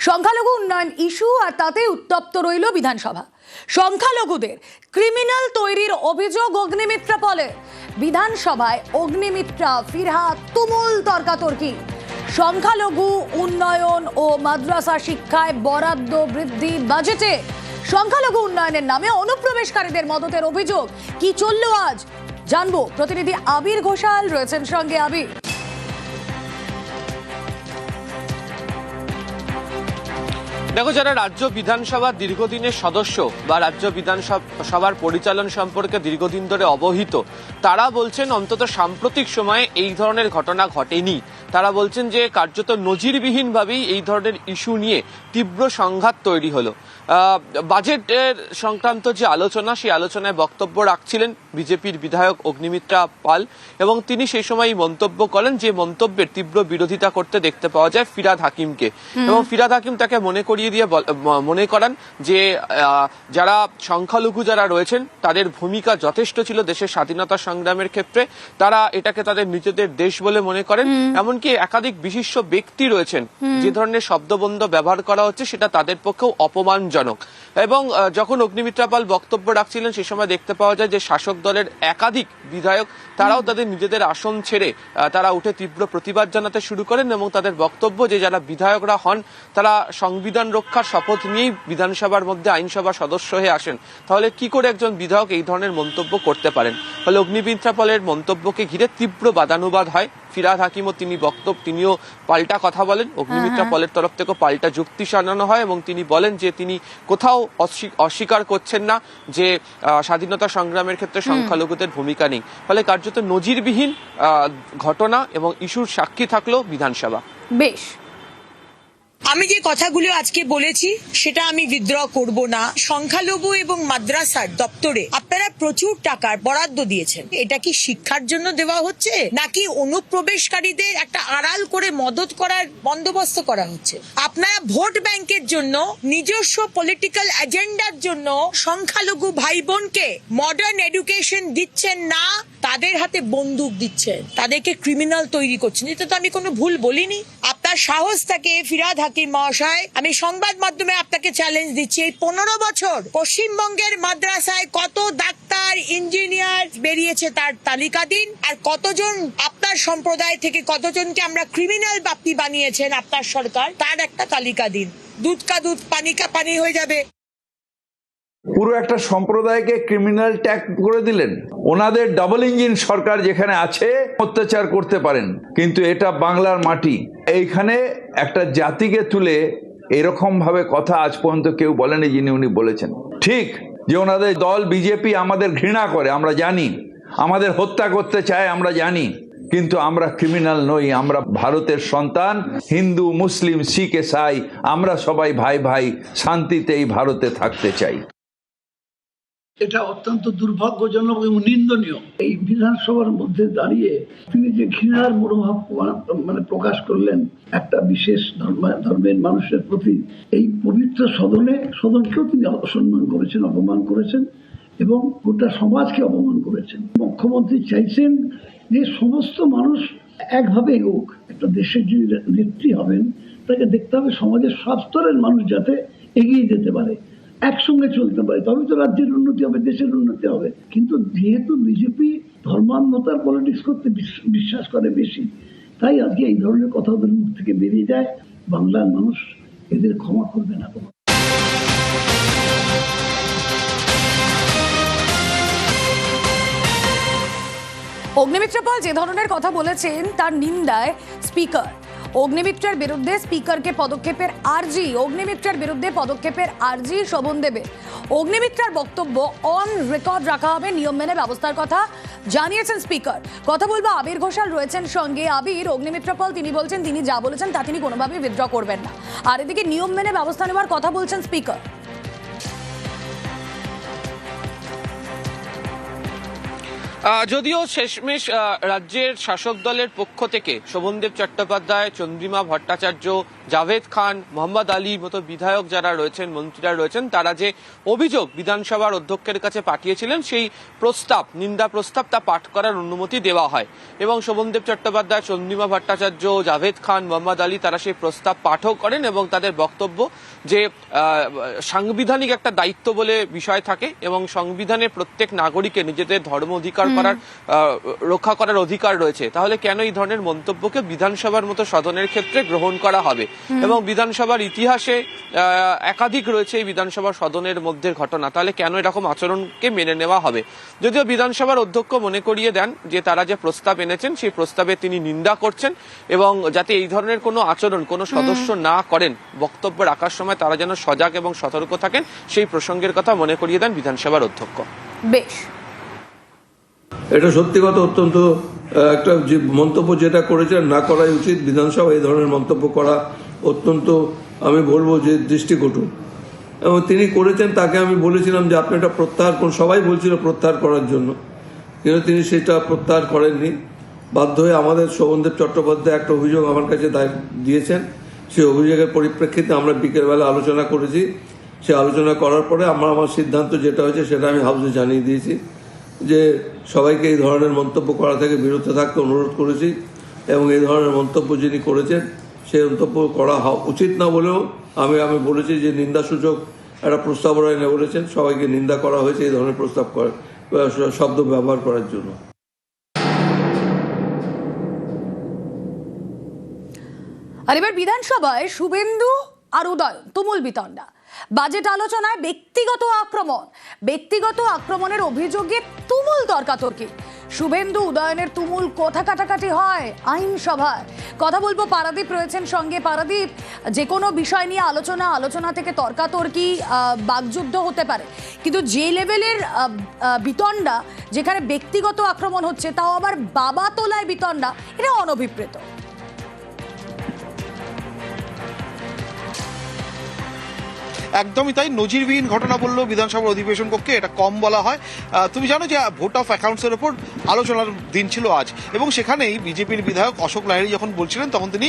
সংখ্যালঘু উন্নয়ন ইস্যু আর তাতে উত্তপ্ত রইল বিধানসভা। সংখ্যালঘুদের ক্রিমিনাল তৈরির অভিযোগ অগ্নিমিত্রা পলে। বিধানসভায় অগ্নিমিত্রা ফিরহাদ তুমুল তর্কাতর্কি। সংখ্যালঘু উন্নয়ন ও মাদ্রাসা শিক্ষায় বরাদ্দ বৃদ্ধি বাজেটে। সংখ্যালঘু উন্নয়নের নামে অনুপ্রবেশকারীদের মদতের অভিযোগ। কি চলল আজ জানবো, প্রতিনিধি আবির ঘোষাল রয়েছেন সঙ্গে। আবির, দেখো, যারা রাজ্য বিধানসভার দীর্ঘদিনের সদস্য বা রাজ্য বিধানসভার পরিচালন সম্পর্কে দীর্ঘদিন ধরে অবহিত, তারা বলছেন অন্তত সাম্প্রতিক সময়ে এই ধরনের ঘটনা ঘটেনি। তারা বলছেন যে কার্যত নজিরবিহীনভাবেই এই ধরনের ইস্যু নিয়ে তীব্র সংঘাত তৈরি হলো। বাজেটের সংক্রান্ত যে আলোচনা, সেই আলোচনায় বক্তব্য রাখছিলেন বিজেপির বিধায়ক অগ্নিমিত্রা পাল, এবং তিনি সেই সময় মন্তব্য করেন যে মন্তব্যের তীব্র বিরোধিতা করতে দেখতে পাওয়া যায় ফিরহাদ হাকিমকে। এবং ফিরহাদ হাকিম তাকে মনে করান যে যারা সংখ্যালঘু যারা রয়েছেন তাদের ভূমিকা যথেষ্ট ছিল দেশের স্বাধীনতা সংগ্রামের ক্ষেত্রে। তারা এটাকে তাদের নিজেদের দেশ বলে মনে করেন। এমনকি একাধিক বিশিষ্ট ব্যক্তি রয়েছেন, যে ধরনের শব্দবন্ধ ব্যবহার করা হচ্ছে সেটা তাদের পক্ষেও অপমানজনক। এবং যখন অগ্নিমিত্রা পাল বক্তব্য রাখছিলেন, সে সময় দেখতে পাওয়া যায় যে শাসক দলের একাধিক বিধায়ক তারাও তাদের নিজেদের আসন ছেড়ে তারা উঠে তীব্র প্রতিবাদ জানাতে শুরু করেন। এবং তাদের বক্তব্য যে যারা বিধায়করা হন তারা সংবিধান রক্ষার শপথ নিয়েই বিধানসভার মধ্যে আইনসভা সদস্য হয়ে আসেন, তাহলে কি করে একজন বিধায়ক এই ধরনের মন্তব্য করতে পারেন। ফলে অগ্নিমিত্রা পালের মন্তব্যকে ঘিরে তীব্র বাদানুবাদ হয়। ফিরহাদ হাকিমও তিনিও পাল্টা কথা বলেন। অগ্নিমিত্রা পালের তরফ থেকে পাল্টা যুক্তি জানানো হয় এবং তিনি বলেন যে তিনি কোথাও অস্বীকার করছেন না যে স্বাধীনতা সংগ্রামের ক্ষেত্রে সংখ্যালঘুদের ভূমিকা নেই। ফলে কার্যত নজিরবিহীন ঘটনা এবং ইস্যুর সাক্ষী থাকলো বিধানসভা। বেশ, আমি যে কথাগুলো আজকে বলেছি সেটা আমি উইথড্র করব না। সংখ্যালঘু এবং মাদ্রাসার দপ্তরে আপনারা প্রচুর টাকার বরাদ্দ দিয়েছেন। এটা কি শিক্ষার জন্য দেওয়া হচ্ছে, নাকি অনুপ্রবেশকারীদের একটা আড়াল করে মদত করার বন্দোবস্ত করা হচ্ছে? আপনারা ভোট ব্যাংকের জন্য, নিজস্ব পলিটিক্যাল এজেন্ডার জন্য সংখ্যালঘু ভাই বোনকে মডার্ন এডুকেশন দিচ্ছেন না, তাদের হাতে বন্দুক দিচ্ছেন, তাদেরকে ক্রিমিনাল তৈরি করছেন। এটা তো আমি কোনো ভুল বলিনি। আপনার সাহস থাকে ফিরহাদ হাকিম মহাশয়, আমি সংবাদ মাধ্যমে আপনাকে চ্যালেঞ্জ দিচ্ছি, এই 15 বছর পশ্চিমবঙ্গের মাদ্রাসায় কত ডাক্তার, ইঞ্জিনিয়ার বেরিয়েছে তার তালিকা দিন। আর কতজন আপনার সম্প্রদায় থেকে কতজনকে আমরা ক্রিমিনাল বাপ্পি বানিয়েছেন আপনার সরকার, তার একটা তালিকা দিন। দুধ কা দুধ, পানি কা পানি হয়ে যাবে। পুরো একটা সম্প্রদায়কে ক্রিমিনাল ট্যাগ করে দিলেন। ওনাদের ডাবল ইঞ্জিন সরকার যেখানে আছে অত্যাচার করতে পারেন, কিন্তু এটা বাংলার মাটি। এইখানে একটা জাতিকে তুলে এরকম ভাবে কথা আজ পর্যন্ত কেউ বলেনি যিনি উনি বলেছেন। ঠিক যে ওনাদের দল বিজেপি আমাদের ঘৃণা করে আমরা জানি, আমাদের হত্যা করতে চায় আমরা জানি, কিন্তু আমরা ক্রিমিনাল নই। আমরা ভারতের সন্তান, হিন্দু মুসলিম শিখ ইসাই আমরা সবাই ভাই ভাই, শান্তিতে এই ভারতে থাকতে চাই। এটা অত্যন্ত দুর্ভাগ্যজনক এবং নিন্দনীয়। এই বিধানসভার মধ্যে দাঁড়িয়ে তিনি যে ঘৃণার মনোভাব প্রকাশ করলেন একটা বিশেষ ধর্মের মানুষের প্রতি, এই পবিত্র সদনকেও তিনি অসম্মান করেছেন, অপমান করেছেন এবং গোটা সমাজকে অপমান করেছেন। মুখ্যমন্ত্রী চাইছেন যে সমস্ত মানুষ একভাবে এগোক। একটা দেশের যিনি নেত্রী হবেন তাকে দেখতে হবে সমাজের সব স্তরের মানুষ যাতে এগিয়ে যেতে পারে, একসঙ্গে চলতে পারে, তবে তো রাজ্যের উন্নতি হবে, দেশের উন্নতি হবে। কিন্তু যেহেতু বিজেপি ধর্মান্ধতার পলিটিক্স করতে বিশ্বাস করে বেশি, তাই আজকে এই ধরনের কথা ওদের মুখ থেকে বেরিয়ে যায়। বাংলার মানুষ এদের ক্ষমা করবে না। অগ্নিমিত্রা পাল যে ধরনের কথা বলেছেন তার নিন্দায় স্পিকার। অগ্নিমিত্রার বিরুদ্ধে স্পিকারকে পদক্ষেপের আর্জি, অগ্নিমিত্রার বিরুদ্ধে পদক্ষেপের আর্জি শোভন দেবে। অগ্নিমিত্রার বক্তব্য অন রেকর্ড রাখা হবে, নিয়ম মেনে ব্যবস্থার কথা জানিয়েছেন স্পিকার। কথা বলবো, আবির ঘোষাল রয়েছেন সঙ্গে। আবির, অগ্নিমিত্রা পাল তিনি বলছেন তিনি যা বলেছেন তা তিনি কোনোভাবেই উইথড্র করবেন না, আর এদিকে নিয়ম মেনে ব্যবস্থা নেওয়ার কথা বলছেন স্পিকার। যদিও শেষমেশ রাজ্যের শাসক দলের পক্ষ থেকে শোভনদেব চট্টোপাধ্যায়, চন্দ্রিমা ভট্টাচার্য, জাভেদ খান, মোহাম্মদ আলীর মতো বিধায়ক যারা রয়েছেন, মন্ত্রীরা রয়েছেন, তারা যে অভিযোগ বিধানসভার অধ্যক্ষের কাছে পাঠিয়েছিলেন সেই প্রস্তাব, নিন্দা প্রস্তাব, তা পাঠ করার অনুমতি দেওয়া হয় এবং শোভনদেব চট্টোপাধ্যায়, চন্দ্রিমা ভট্টাচার্য, জাভেদ খান, মোহাম্মদ আলী তারা সেই প্রস্তাব পাঠও করেন এবং তাদের বক্তব্য যে সাংবিধানিক একটা দায়িত্ব বলে বিষয় থাকে এবং সংবিধানের প্রত্যেক নাগরিকের নিজেদের ধর্ম অধিকার রক্ষা করার অধিকার রয়েছে, তাহলে কেন এই ধরনের মন্তব্যকে বিধানসভার মতো সদনের ক্ষেত্রে গ্রহণ করা হবে? এবং বিধানসভার ইতিহাসে একাধিক রয়েছে এই বিধানসভার সদনের মধ্যে ঘটনা, তাহলে কেন এরকম আচরণকে মেনে নেওয়া হবে? যদিও বিধানসভার অধ্যক্ষ মনে করিয়ে দেন যে তারা যে প্রস্তাব এনেছেন সেই প্রস্তাবে তিনি নিন্দা করছেন এবং যাতে এই ধরনের কোনো আচরণ কোনো সদস্য না করেন, বক্তব্য রাখার সময় তারা যেন সজাগ এবং সতর্ক থাকেন, সেই প্রসঙ্গের কথা মনে করিয়ে দেন বিধানসভার অধ্যক্ষ। বেশ, এটা সত্যি কথা, অত্যন্ত একটা যে মন্তব্য যেটা করেছেন না করাই উচিত। বিধানসভা এই ধরনের মন্তব্য করা অত্যন্ত, আমি বলবো যে দৃষ্টিকটু, এবং তিনি করেছেন। তাকে আমি বলেছিলাম যে আপনি এটা প্রত্যাহার করুন, সবাই বলছিল প্রত্যাহার করার জন্য, কিন্তু তিনি সেটা প্রত্যাহার করেননি। বাধ্য হয়ে আমাদের শোভনদেব চট্টোপাধ্যায় একটা অভিযোগ আমার কাছে দিয়েছেন, সেই অভিযোগের পরিপ্রেক্ষিতে আমরা বিকেলবেলা আলোচনা করেছি। সে আলোচনা করার পরে আমার সিদ্ধান্ত যেটা হয়েছে সেটা আমি হাউসে জানিয়ে দিয়েছি যে সবাইকে এই ধরনের মন্তব্য করা থেকে বিরত থাকতে অনুরোধ করেছি এবং এই ধরনের মন্তব্য যিনি করেছেন সেই মন্তব্য করা উচিত না বলেও আমি বলেছি যে নিন্দাসূচক একটা প্রস্তাবনা এনে বলেছেন সবাইকে নিন্দা করা হয়েছে এই ধরনের প্রস্তাব শব্দ ব্যবহার করার জন্য। আর এবার বিধানসভায় শুভেন্দু আর উদয়ন তুমুল বিতণ্ডা। বাজেট আলোচনায় ব্যক্তিগত আক্রমণের অভিযোগে তুমুল তর্কাতর্কি। শুভেন্দু উদয়নের তুমুল কথা কাটাকাটি হয় আইনসভায়। কথা বলবো, পারাদীপ রয়েছেন সঙ্গে। পারাদীপ, যে কোনো বিষয় নিয়ে আলোচনা থেকে তর্কাতর্কি, বাকযুদ্ধ হতে পারে, কিন্তু যে লেভেলের বিতণ্ডা, যেখানে ব্যক্তিগত আক্রমণ হচ্ছে, তাও আবার বাবা তোলায় বিতণ্ডা, এটা অনভিপ্রেত। একদমই তাই, নজিরবিহীন ঘটনা বললেও বিধানসভার অধিবেশন কক্ষে এটা কম বলা হয়। তুমি জানো যে ভোট অফ অ্যাকাউন্টসের ওপর আলোচনার দিন ছিল আজ, এবং সেখানেই বিজেপির বিধায়ক অশোক লাহিড়ী যখন বলছিলেন তখন তিনি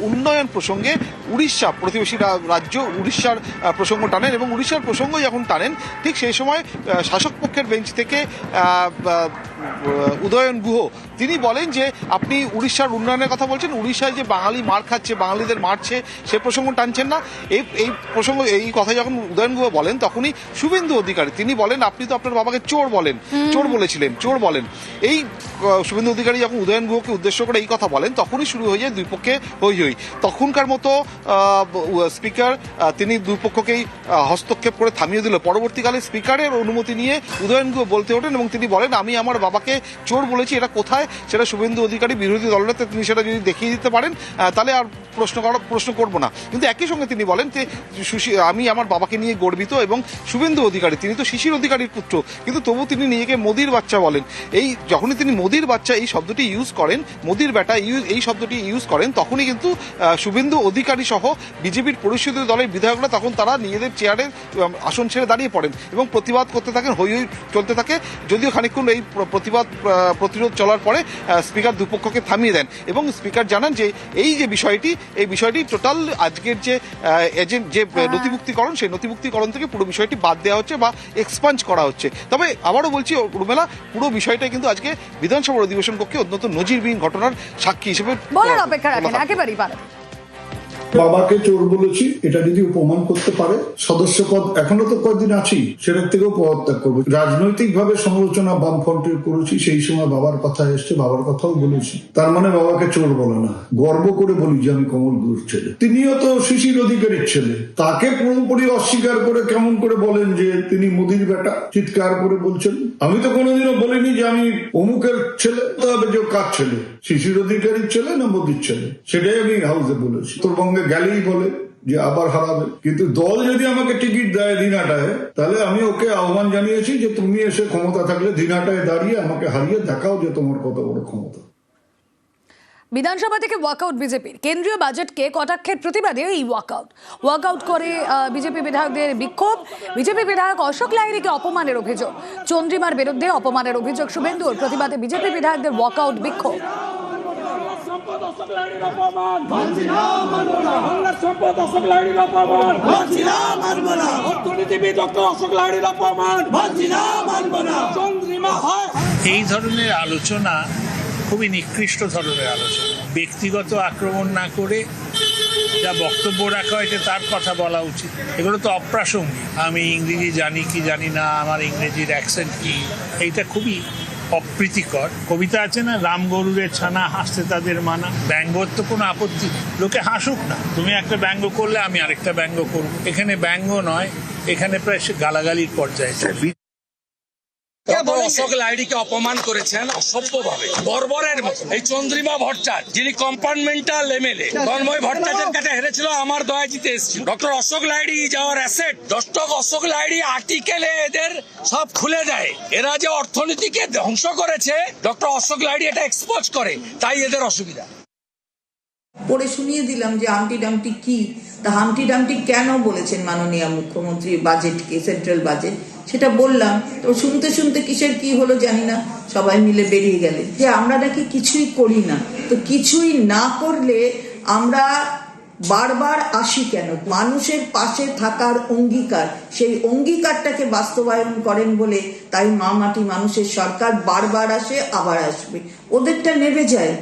উন্নয়ন প্রসঙ্গে উড়িষ্যা, প্রতিবেশী রাজ্য উড়িষ্যার প্রসঙ্গ টানেন, এবং উড়িষ্যার প্রসঙ্গ যখন টানেন ঠিক সেই সময় শাসক পক্ষের বেঞ্চ থেকে উদয়ন গুহ তিনি বলেন যে আপনি উড়িষ্যার উন্নয়নের কথা বলছেন, উড়িষ্যায় যে বাঙালি মার খাচ্ছে, বাঙালিদের মারছে, সে প্রসঙ্গ টানছেন না। এই প্রসঙ্গ, এই কথা যখন উদয়ন গুহ বলেন তখনই শুভেন্দু অধিকারী তিনি বলেন আপনি তো আপনার বাবাকে চোর বলেছিলেন। এই শুভেন্দু অধিকারী যখন উদয়ন গুহকে উদ্দেশ্য করে এই কথা বলেন তখনই শুরু হয়ে যায় দুই পক্ষে হই। তখনকার মতো স্পিকার তিনি দুই পক্ষকেই হস্তক্ষেপ করে থামিয়ে দিল। পরবর্তীকালে স্পিকারের অনুমতি নিয়ে উদয়ন গুহ বলতে ওঠেন এবং তিনি বলেন আমি আমার বাবাকে চোর বলেছি, এটা কোথায়? সেটা শুভেন্দু অধিকারী বিরোধী দলনেতা, তিনি সেটা যদি দেখিয়ে দিতে পারেন তাহলে আর প্রশ্ন করবো না। কিন্তু একই সঙ্গে তিনি বলেন যে আমি আমার বাবাকে নিয়ে গর্বিত, এবং শুভেন্দু অধিকারী তিনি তো শিশির অধিকারীর পুত্র, কিন্তু তবু তিনি নিজেকে মোদির বাচ্চা বলেন। এই যখনই তিনি মোদির বাচ্চা এই শব্দটি ইউজ করেন, মোদির বেটা এই শব্দটি ইউজ করেন, তখনই কিন্তু শুভেন্দু অধিকারী সহ বিজেপির পরিষদীয় দলের বিধায়করা তখন তারা নিজেদের চেয়ারের আসন ছেড়ে দাঁড়িয়ে পড়েন এবং প্রতিবাদ করতে থাকেন, হই চলতে থাকে। যদিও খানিকক্ষণ এই প্রতিরোধ চলার পরে স্পিকার দুপক্ষকে থামিয়ে দেন এবং স্পিকার জানান যে এই বিষয়টি টোটাল আজকের যে নথিভুক্তিকরণ, সেই নথিভুক্তিকরণ থেকে পুরো বিষয়টি বাদ দেওয়া হচ্ছে বা এক্সপাঞ্জ করা হচ্ছে। তবে আবারও বলছি রুমেলা, পুরো বিষয়টা কিন্তু আজকে বিধানসভার অধিবেশন কক্ষে অত্যন্ত নজিরবিহীন ঘটনার সাক্ষী হিসেবে বলার অপেক্ষা রাখেন একেবারেই পারে। বাবাকে চোর বলেছি, এটা যদি প্রমাণ করতে পারে সদস্য পদ এখনো তো কয়েকদিন আছি, সেটার থেকেও পদত্যাগ করবো। রাজনৈতিক ভাবে সমালোচনা বামফ্রন্টের করেছি, সেই সময় বাবার কথা এসছে, বাবার কথাও বলেছি। তার মানে বাবাকে চোর বলে না, গর্ব করে বলি যে আমি কমল গুরুর ছেলে। তিনিও তো শিশির অধিকারীর ছেলে, তাকে পুরোপুরি অস্বীকার করে কেমন করে বলেন যে তিনি মোদির বেটা, চিৎকার করে বলছেন। আমি তো কোনোদিনও বলিনি যে আমি অমুকের ছেলে, তবে যে কার ছেলে, শিশির অধিকারীর ছেলে না মোদির ছেলে, সেটাই আমি হাউসে বলেছি। উত্তরবঙ্গে গেলেই বলে যে আবার হারাবে, কিন্তু দল যদি আমাকে টিকিট দেয় দিনাটায়, তাহলে আমি ওকে আহ্বান জানিয়েছি যে তুমি এসে ক্ষমতা থাকলে দিনাটায় দাঁড়িয়ে আমাকে হারিয়ে দেখাও যে তোমার কত বড় ক্ষমতা। বিধানসভা থেকে ওয়াকআউট বিজেপির। কেন্দ্রীয় বাজেটকে কটাক্ষের প্রতিবাদে এই ওয়াকআউট করে বিজেপি বিধায়কদের বিক্ষোভ। বিজেপি বিধায়ক অশোক লাহিড়ীকে অপমানের অভিযোগ, চন্দ্রিমার বিরুদ্ধে অপমানের অভিযোগ শুভেন্দুর, প্রতিবাদে বিজেপি বিধায়কদের ওয়াকআউট বিক্ষোভ। এই ধরনের আলোচনা খুবই নিকৃষ্ট ধরনের আলোচনা। ব্যক্তিগত আক্রমণ না করে যা বক্তব্য রাখা হয়েছে তার কথা বলা উচিত। এগুলো তো অপ্রাসঙ্গিক। আমি ইংরেজি জানি কি জানি না, আমার ইংরেজির অ্যাকসেন্ট কি, এইটা খুবই অপ্রীতিকর। কবিতা আছে না, রাম গরুরের ছানা হাসতে তাদের মানা। ব্যঙ্গর তো কোনো আপত্তি, লোকে হাসুক না। তুমি একটা ব্যঙ্গ করলে আমি আরেকটা ব্যঙ্গ করব। এখানে ব্যঙ্গ নয়, এখানে প্রায় গালাগালির পর্যায়ে। অশোক লাহিড়ীকে অপমান করেছেন অসভ্যভাবে, বর্বরের মতো। এই চন্দ্রিমা ভট্টাচার্য, যিনি কম্পার্টমেন্টাল এমএলএ, তন্ময় ভট্টাচার্যের কাছে হেরেছিল, আমার দয়া জিতে এসেছিল। Doctor Ashok Lahiri is our asset. Doctor Ashok Lahiri আর্টিকেলে এদের সব খুলে দেয়। এরা যে অর্থনীতিকে ধ্বংস করেছে, ডক্টর অশোক লাহিড়ী এটা এক্সপোজ করে, তাই এদের অসুবিধা। পড়ে শুনিয়ে দিলাম যে হাম্পটি ডাম্পটি কি, তা হাম্পটি ডাম্পটি কেন বলেছেন মাননীয় মুখ্যমন্ত্রী বাজেটকে, সেন্ট্রাল বাজেট, সেটা বললাম। তো শুনতে শুনতে কিসের কি হলো জানি না, সবাই মিলে বেরিয়ে গেলেন যে আমরা নাকি কিছুই করি না। তো কিছুই না করলে আমরা বারবার আসি কেন? মানুষের পাশে থাকার অঙ্গীকার, সেই অঙ্গীকারটাকে বাস্তবায়ন করেন বলে তাই মা মাটি মানুষের সরকার বারবার আসে, আবার আসবে। ওদেরটা নেবে যায়।